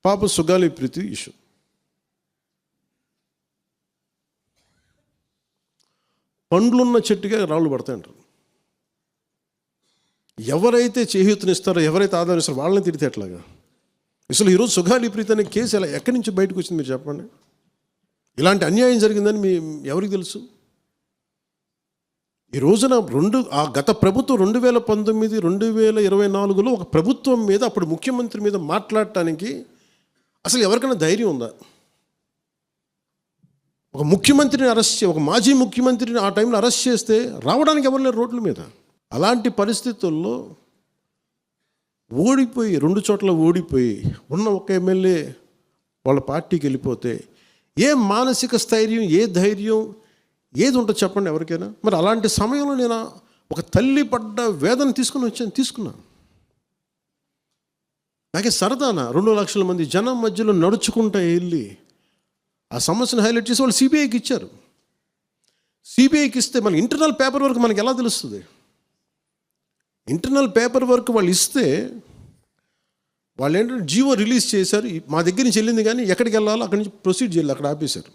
పాప సుగాలి ప్రీతి ఇష్యూ. పండ్లున్న చెట్టుగా రాళ్ళు పడతాయంటారు. ఎవరైతే చేయూతనిస్తారో, ఎవరైతే ఆదరిస్తారో వాళ్ళని తిడితే ఎట్లాగా? అసలు ఈరోజు సుగాలి ప్రీతి అనే కేసు ఎలా ఎక్కడి నుంచి బయటకు వచ్చింది మీరు చెప్పండి. ఇలాంటి అన్యాయం జరిగిందని ఎవరికి తెలుసు? ఈ రోజున గత ప్రభుత్వం 2019, 2024లో ఒక ప్రభుత్వం మీద, అప్పుడు ముఖ్యమంత్రి మీద మాట్లాడటానికి అసలు ఎవరికైనా ధైర్యం ఉందా? ఒక ముఖ్యమంత్రిని ఒక మాజీ ముఖ్యమంత్రిని ఆ టైంలో అరెస్ట్ చేస్తే రావడానికి ఎవరు లేరు రోడ్ల మీద. అలాంటి పరిస్థితుల్లో ఓడిపోయి 2 చోట్ల ఓడిపోయి ఉన్న ఒక ఎమ్మెల్యే వాళ్ళ పార్టీకి వెళ్ళిపోతే ఏ మానసిక స్థైర్యం, ఏ ధైర్యం, ఏది ఉంటుంది చెప్పండి ఎవరికైనా? మరి అలాంటి సమయంలో నేను ఒక తల్లి పడ్డ వేదన తీసుకున్నాను. నాకే సరదానా 2 లక్షల మంది జనం మధ్యలో నడుచుకుంటూ వెళ్ళి ఆ సమస్యను హైలైట్ చేసి వాళ్ళు సిబిఐకి ఇచ్చారు. సిబిఐకి ఇస్తే మన ఇంటర్నల్ పేపర్ వర్క్ మనకి ఎలా తెలుస్తుంది? ఇంటర్నల్ పేపర్ వర్క్ వాళ్ళు ఇస్తే వాళ్ళు ఏంటంటే జీవో రిలీజ్ చేశారు. మా దగ్గర నుంచి వెళ్ళింది కానీ ఎక్కడికి వెళ్ళాలో అక్కడి నుంచి ప్రొసీడ్ చేయాలి, అక్కడ ఆపేశారు.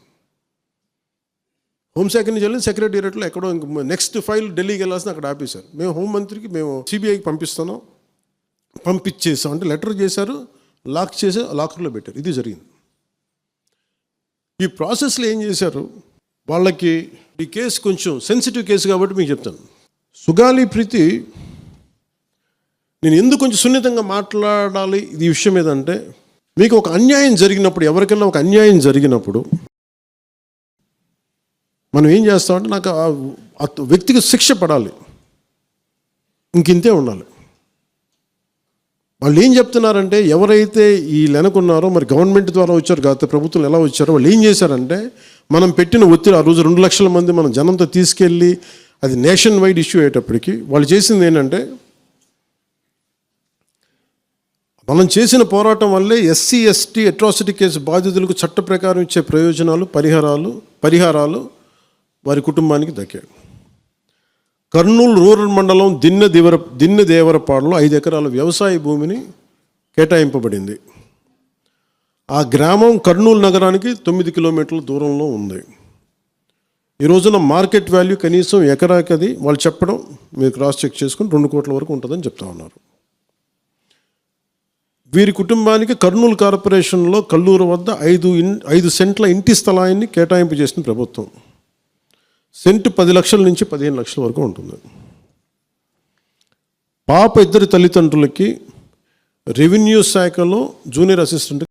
హోంశాఖ నుంచి వెళ్ళింది సెక్రటేరియట్లో ఎక్కడో నెక్స్ట్ ఫైల్ ఢిల్లీకి వెళ్ళాల్సింది అక్కడ ఆపేశారు. మేము హోంమంత్రికి సిబిఐకి పంపించేసాం అంటే లెటర్ చేశారు, లాక్ చేసి లాకర్లో పెట్టారు. ఇది జరిగింది. ఈ ప్రాసెస్లో ఏం చేశారు, వాళ్ళకి ఈ కేసు కొంచెం సెన్సిటివ్ కేసు కాబట్టి మీకు చెప్తాను. సుగాలి ప్రీతి నేను ఎందుకు కొంచెం సున్నితంగా మాట్లాడాలి ఈ విషయం ఏదంటే, మీకు ఒక అన్యాయం జరిగినప్పుడు, ఎవరికైనా ఒక అన్యాయం జరిగినప్పుడు మనం ఏం చేస్తామంటే, నాకు ఆ వ్యక్తికి శిక్ష పడాలి, ఇంకింతే ఉండాలి. వాళ్ళు ఏం చెప్తున్నారంటే, ఎవరైతే వీళ్ళు వెనుకున్నారో, మరి గవర్నమెంట్ ద్వారా వచ్చారు, గత ప్రభుత్వం ఎలా వచ్చారో, వాళ్ళు ఏం చేశారంటే, మనం పెట్టిన ఒత్తిడి ఆ రోజు 2 లక్షల మంది మనం జనంతో తీసుకెళ్ళి అది నేషన్ వైడ్ ఇష్యూ అయ్యేటప్పటికి వాళ్ళు చేసింది ఏంటంటే, మనం చేసిన పోరాటం వల్లే ఎస్సీ ఎస్టీ అట్రాసిటీ కేసు బాధితులకు చట్ట ప్రకారం ఇచ్చే ప్రయోజనాలు, పరిహారాలు వారి కుటుంబానికి దక్కాయి. కర్నూలు రూరల్ మండలం దిన్నెదేవరపాడులో 5 ఎకరాల వ్యవసాయ భూమిని కేటాయింపబడింది. ఆ గ్రామం కర్నూలు నగరానికి 9 కిలోమీటర్ల దూరంలో ఉంది. ఈ రోజున మార్కెట్ వాల్యూ కనీసం ఎకరాకది వాళ్ళు చెప్పడం మీరు క్రాస్ చెక్ చేసుకుని 2 కోట్ల వరకు ఉంటుందని చెప్తా ఉన్నారు. వీరి కుటుంబానికి కర్నూలు కార్పొరేషన్లో కల్లూరు వద్ద 5 సెంట్ల ఇంటి స్థలాన్ని కేటాయింపు చేసిన ప్రభుత్వం. సెంటు 10 లక్షల నుంచి 15 లక్షల వరకు ఉంటుంది. పాప 2 తల్లిదండ్రులకి రెవెన్యూ శాఖలో జూనియర్ అసిస్టెంట్